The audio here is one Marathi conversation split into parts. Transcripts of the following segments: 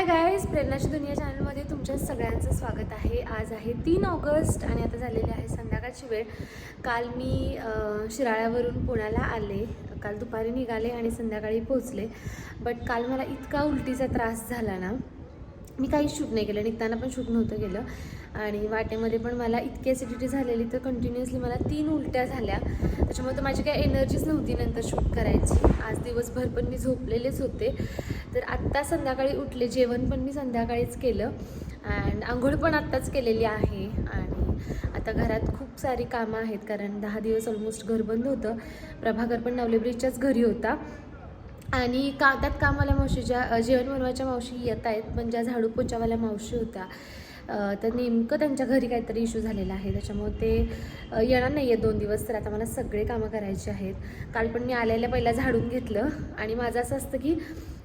हाय गाईज, प्रेरणाची दुनिया चॅनलमध्ये तुमच्या सगळ्यांचं स्वागत आहे। आज आहे 3 ऑगस्ट आणि आता झालेली आहे संध्याकाळची वेळ। काल मी शिराळ्यावरून पुण्याला आले, काल दुपारी निघाले आणि संध्याकाळी पोहोचले। बट काल मला इतका उलटीचा त्रास झाला ना, मी काहीच शूट नाही केलं, निघताना पण शूट नव्हतं केलं आणि वाटेमध्ये पण मला इतकी ॲसिडिटी झालेली तर कंटिन्युअसली मला 3 उलट्या झाल्या। त्याच्यामुळे तर माझी काही एनर्जीच नव्हती नंतर शूट करायची। आज दिवसभर पण मी झोपलेलेच होते। तर आत्ता संध्याकाळी उठले, जेवण पण मी संध्याकाळीच केलं अँड आंघोळ पण आत्ताच केलेली आहे। आणि आता घरात खूप सारी कामं आहेत कारण 10 दिवस ऑलमोस्ट घर बंद होतं। प्रभाकर पण नवले ब्रिजच्याच घरी होता आणि त्यात कामवाल्या मावशीच्या जेवण बनवायच्या मावशी येत आहेत, पण ज्या झाडू पोचावाल्या मावशी होत्या तर नेमकं त्यांच्या घरी काहीतरी इश्यू झालेला आहे, त्याच्यामुळे ते येणार नाही आहे 2 दिवस। तर आता मला सगळे कामं करायचे आहेत। काल पण मी आलेल्या पहिला झाडून घेतलं आणि माझं असं असतं की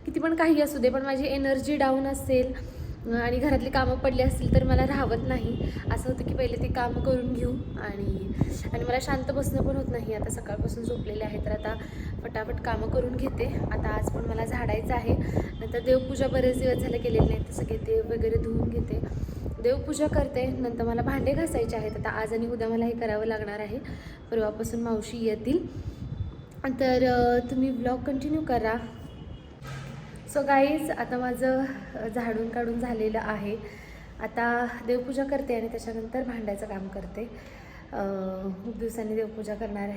किती पण काही असू दे, पण माझी एनर्जी डाऊन असेल आणि घरातली कामं पडली असतील तर मला राहवत नाही। असं होतं की पहिले ते कामं करून घेऊ आणि मला शांत बसणं पण होत नाही। आता सकाळपासून झोपलेले आहे तर आता फटाफट कामं करून घेते। आता आज पण मला झाडायचं आहे, नंतर देवपूजा बरेच दिवस झाले केलेली नाही, तर सगळे देव वगैरे धुवून घेते, देवपूजा करते। नंतर मला भांडे घासायचे आहेत, आता आज आणि उद्या मला हे करावं लागणार आहे। परवापासून मावशी येतील, तर तुम्ही ब्लॉग कंटिन्यू करा। सो गाईज, आता माझं झाडून काढून झालेलं आहे। आता देवपूजा करते आणि त्याच्यानंतर भांड्याचं काम करते। खूप दिवसांनी देवपूजा करणार आहे।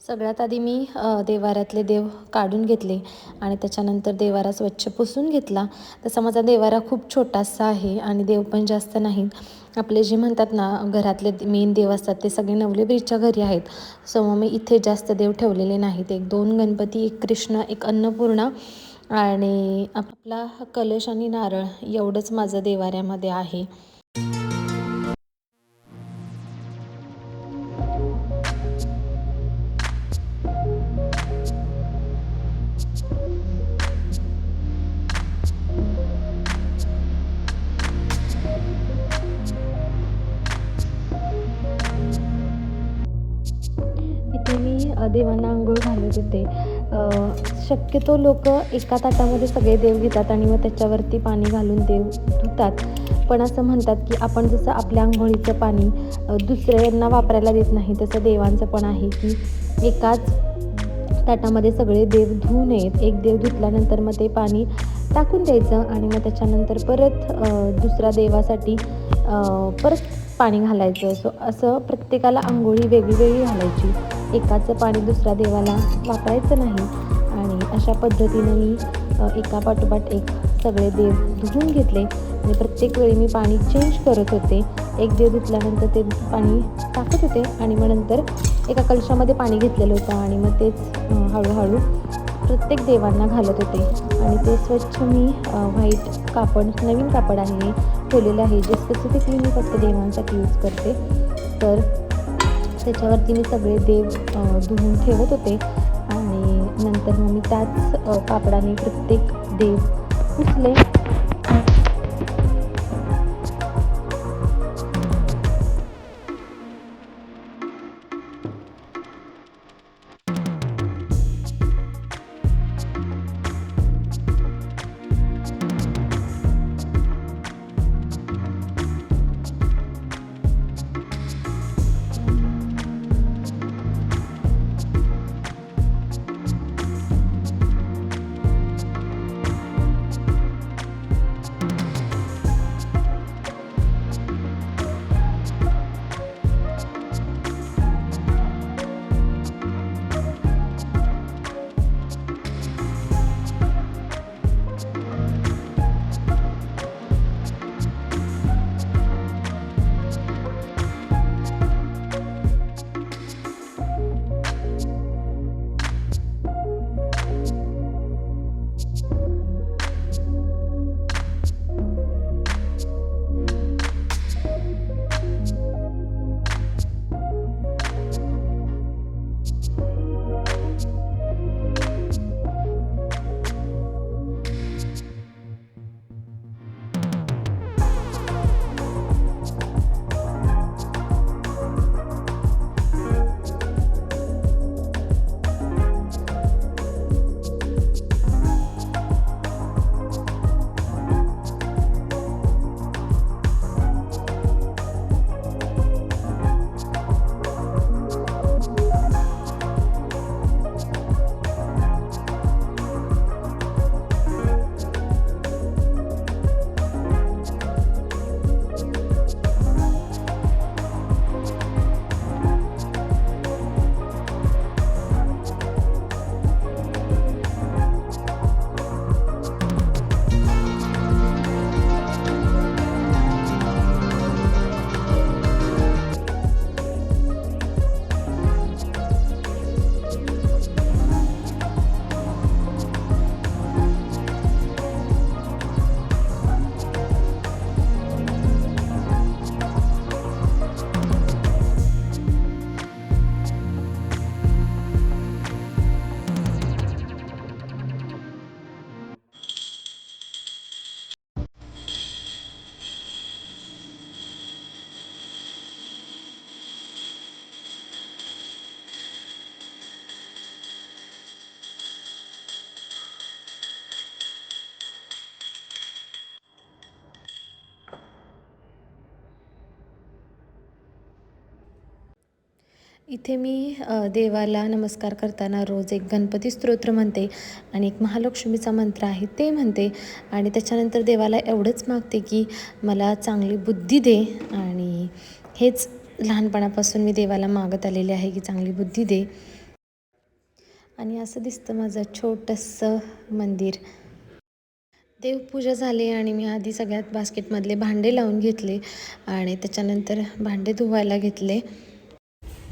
सगळ्यात आधी मी देवाऱ्यातले देव काढून घेतले आणि त्याच्यानंतर देवारा स्वच्छ पुसून घेतला। तसा माझा देवारा खूप छोटासा आहे आणि देव पण जास्त नाहीत। आपले जे म्हणतात ना, घरातले मेन देव असतात ते सगळे नवले ब्रिजच्या घरी आहेत। सो मग मी इथे जास्त देव ठेवलेले नाहीत। 1-2 गणपती, 1 कृष्ण, 1 अन्नपूर्णा आणि आपला कलश आणि नारळ एवढंच माझं देवाऱ्यामध्ये आहे। इथे मी देवांना आंघोळ घालत होते। शक्यतो लोक एका ताटामध्ये सगळे देव घेतात आणि मग त्याच्यावरती पाणी घालून देव धुतात, पण असं म्हणतात की आपण जसं आपल्या आंघोळीचं पाणी दुसऱ्यांना वापरायला देत नाही, तसं देवांचं पण आहे की एकाच ताटामध्ये सगळे देव धुवू नयेत। एक देव धुतल्यानंतर मग ते पाणी टाकून द्यायचं आणि मग त्याच्यानंतर परत दुसऱ्या देवासाठी परत पाणी घालायचं। सो असं प्रत्येकाला आंघोळी वेगळी घालायची, एकाचं पाणी दुसऱ्या देवाला वापरायचं नाही। आणि अशा पद्धतीनं मी एका पाठोपाठ एक सगळे देव धुवून घेतले आणि प्रत्येक वेळी मी पाणी चेंज करत होते। एक देव धुतल्यानंतर ते पाणी टाकत होते आणि मग नंतर एका कलशामध्ये पाणी घेतलेलं होतं आणि मग तेच हळूहळू प्रत्येक देवांना घालत होते। आणि ते स्वच्छ मी व्हाईट कापड, नवीन कापड आहे ठेवलेलं आहे, जे स्पेसिफिकली मी फक्त देवांसाठी यूज करते। तर त्याच्यावरती मी सगळे देव धुवून ठेवत होते आणि नंतर मग मी त्याच कापडाने प्रत्येक देव पुसले। इथे मी देवाला नमस्कार करताना रोज एक गणपती स्तोत्र म्हणते आणि एक महालक्ष्मीचा मंत्र आहे ते म्हणते आणि त्याच्यानंतर देवाला एवढंच मागते की मला चांगली बुद्धी दे. आणि हेच लहानपणापासून मी देवाला मागत आलेले आहे की चांगली बुद्धी दे. आणि असं दिसतं माझं छोटंसं मंदिर. देवपूजा झाली आणि मी आधी सगळ्यात बास्केटमधले भांडे लावून घेतले आणि त्याच्यानंतर भांडे धुवायला घेतले.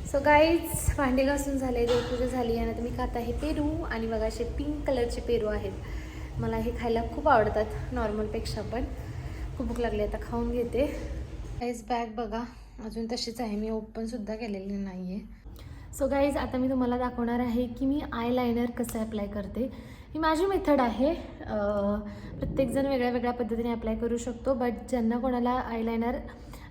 सो गाईज, भांडे घासून झाले, देवपूजा झाली आणि आता मी खात आहे पेरू. आणि बघा असे पिंक कलरचे पेरू आहेत. मला हे खायला खूप आवडतात नॉर्मलपेक्षा, पण खूप भूक लागली, आता खाऊन घेते. गाईज बॅग बघा अजून तशीच आहे, मी ओपनसुद्धा केलेली नाही आहे. सो गाईज, आता मी तुम्हाला दाखवणार आहे की मी आयलायनर कसं अप्लाय करते. ही माझी मेथड आहे. प्रत्येकजण वेगळ्या वेगळ्या पद्धतीने अप्लाय करू शकतो, बट ज्यांना कोणाला आयलायनर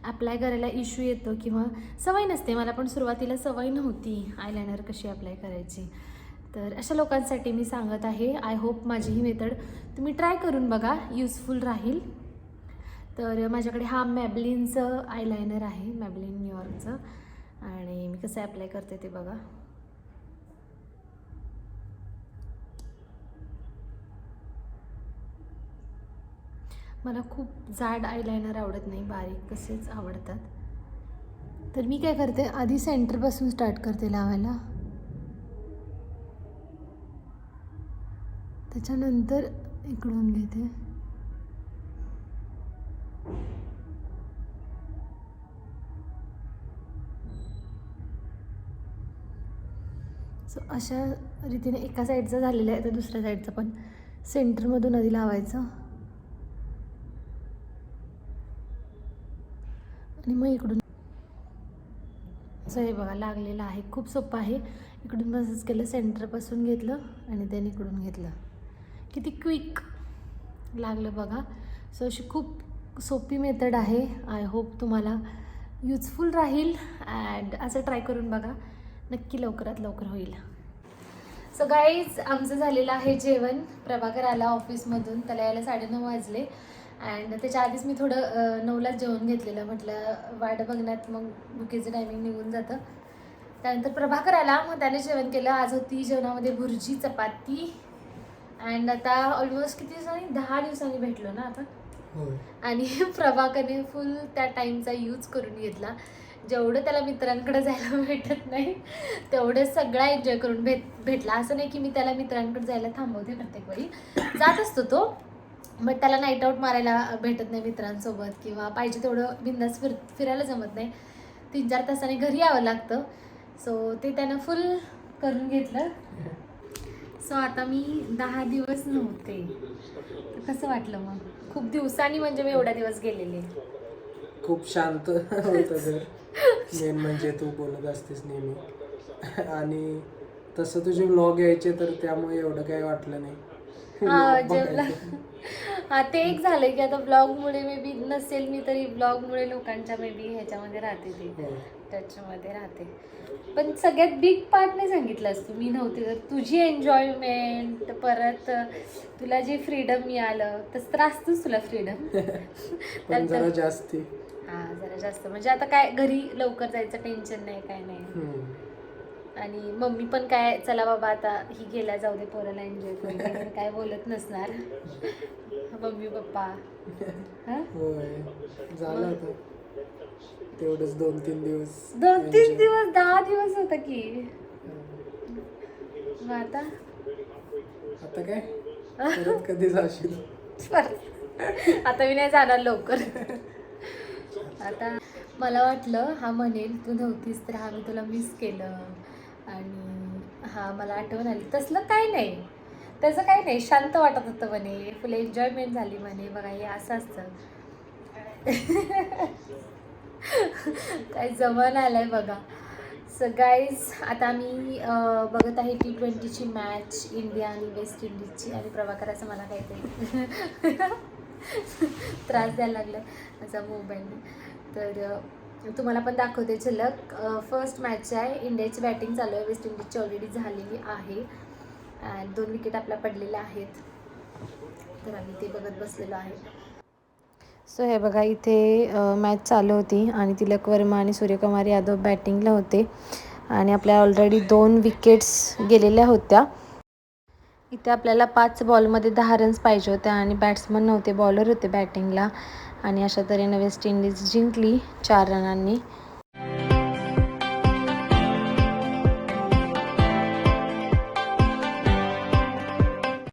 अप्लाय करायला इश्यू येतो किंवा सवय नसते, मला पण सुरुवातीला सवय नव्हती आयलायनर कशी अप्लाय करायची, तर अशा लोकांसाठी मी सांगत आहे. आय होप माझी ही मेथड तुम्ही ट्राय करून बघा, युजफुल राहील. तर माझ्याकडे हा मॅबलिनचं आयलायनर आहे, मॅबलिन न्यूयॉर्कचं, आणि मी कसं अप्लाय करते ते बघा. मला खूप जाड आयलायनर आवडत नाही, बारीक कसेच आवडतात. तर मी काय करते, आधी सेंटरपासून स्टार्ट करते लावायला, त्याच्यानंतर इकडून घेते. सो अशा रीतीने एका साईडचं झालेलं आहे, तर दुसऱ्या साईडचं पण सेंटरमधून आधी लावायचं आणि मग इकडून. असं हे बघा लागलेलं आहे, खूप सोपं आहे. इकडून बसच केलं, सेंटरपासून घेतलं आणि त्याने इकडून घेतलं. किती क्विक लागलं बघा. सो अशी खूप सोपी मेथड आहे. आय होप तुम्हाला युजफुल राहील अँड असं ट्राय करून बघा, नक्की लवकरात लवकर होईल. सो गाईज, आमचं झालेलं आहे जेवण. प्रभाकर आला ऑफिसमधून, त्याला यायला 9:30 वाजले अँड त्याच्या आधीच मी थोडं 9लाच जेवण घेतलेलं. म्हटलं वाट बघण्यात मग भुकेचं टायमिंग निघून जातं. त्यानंतर प्रभाकर आला, मग त्याने जेवण केलं. आज होती जेवणामध्ये भुर्जी, चपाती अँड आता ऑलमोस्ट किती दिवसांनी, 10 दिवसांनी भेटलो ना आता. आणि प्रभाकरने फुल त्या टाईमचा यूज करून घेतला. जेवढं त्याला मित्रांकडे जायला भेटत नाही तेवढं सगळा एन्जॉय करून भेटला. असं नाही की मी त्याला मित्रांकडे जायला थांबवते, प्रत्येक वेळी जात असतो तो, बट त्याला नाईट आऊट मारायला भेटत नाही मित्रांसोबत, किंवा पाहिजे तेवढं बिंदास फिरायला जमत नाही. 3-4 तासांनी घरी यावं लागतं. सो ते त्यानं फुल करून घेतलं. सो आता मी 10 दिवस नव्हते. कसं वाटलं मग? खूप दिवसांनी, म्हणजे मी एवढ्या दिवस गेलेले. खूप शांत होतं घर. मेन म्हणजे तू बोलत असतेस नेहमी, आणि तसं तुझे व्लॉग यायचे तर त्यामुळे एवढं काही वाटलं नाही. हा ते एक झालंय की आता ब्लॉगमुळे मे बी नसेल मी तरी ब्लॉगमुळे लोकांच्या मे बी ह्याच्यामध्ये राहते, ते टचमध्ये राहते. पण सगळ्यात बिग पार्ट नाही सांगितलंस तू, मी नव्हती तर तुझी एन्जॉयमेंट, परत तुला जे फ्रीडम मिळालं तसं तर असतंच तुला फ्रीडम. पण जरा जास्ती. हां, जरा जास्त, म्हणजे आता काय घरी लवकर जायचं टेन्शन नाही, काय नाही. आणि मम्मी पण काय, चला बाबा आता ही गेला, जाऊ दे पोराला एन्जॉय करून, काय बोलत नसणार मम्मी पप्पा. होय, झालं आता तेवढंच 2-3 दिवस. 2-3 दिवस, 10 दिवस होतं की. मग आता काय परत कधी जाशील? आता मी नाही जाणार लवकर. आता मला वाटलं हा म्हणेल तू नव्हतीस तर हा मी तुला मिस केलं आणि हा मला आठवण आली. तसलं काय नाही, त्याचं काही नाही, शांत वाटत होतं म्हणे, फुल एन्जॉयमेंट झाली म्हणे. बघा हे असं असतं. काय जमाना आलाय बघा. सो गाईज, आता मी बघत आहे T20ची मॅच, इंडिया आणि वेस्ट इंडिजची, आणि प्रभाकराचं मला काहीतरी त्रास द्यायला लागला माझा मोबाईलने. तर तुम्हाला पण दाखवते झलक. फर्स्ट मॅच आहे, इंडियाची बॅटिंग चालू आहे, वेस्ट इंडिजची ऑलरेडी झालेली आहे आणि 2 विकेट आपल्या पडलेल्या आहेत. तर आम्ही ते बघत बसलेलो आहे. सो हे बघा, इथे मॅच चालू होती आणि तिलक वर्मा आणि सूर्यकुमार यादव बॅटिंगला होते. आणि आपल्या ऑलरेडी 2 विकेट्स गेलेल्या होत्या. इथे आपल्याला 5 बॉलमध्ये 10 रन्स पाहिजे होत्या आणि बॅट्समन नव्हते, बॉलर होते बॅटिंगला. आणि अशा तऱ्हेने वेस्ट इंडिज जिंकली 4 रनांनी.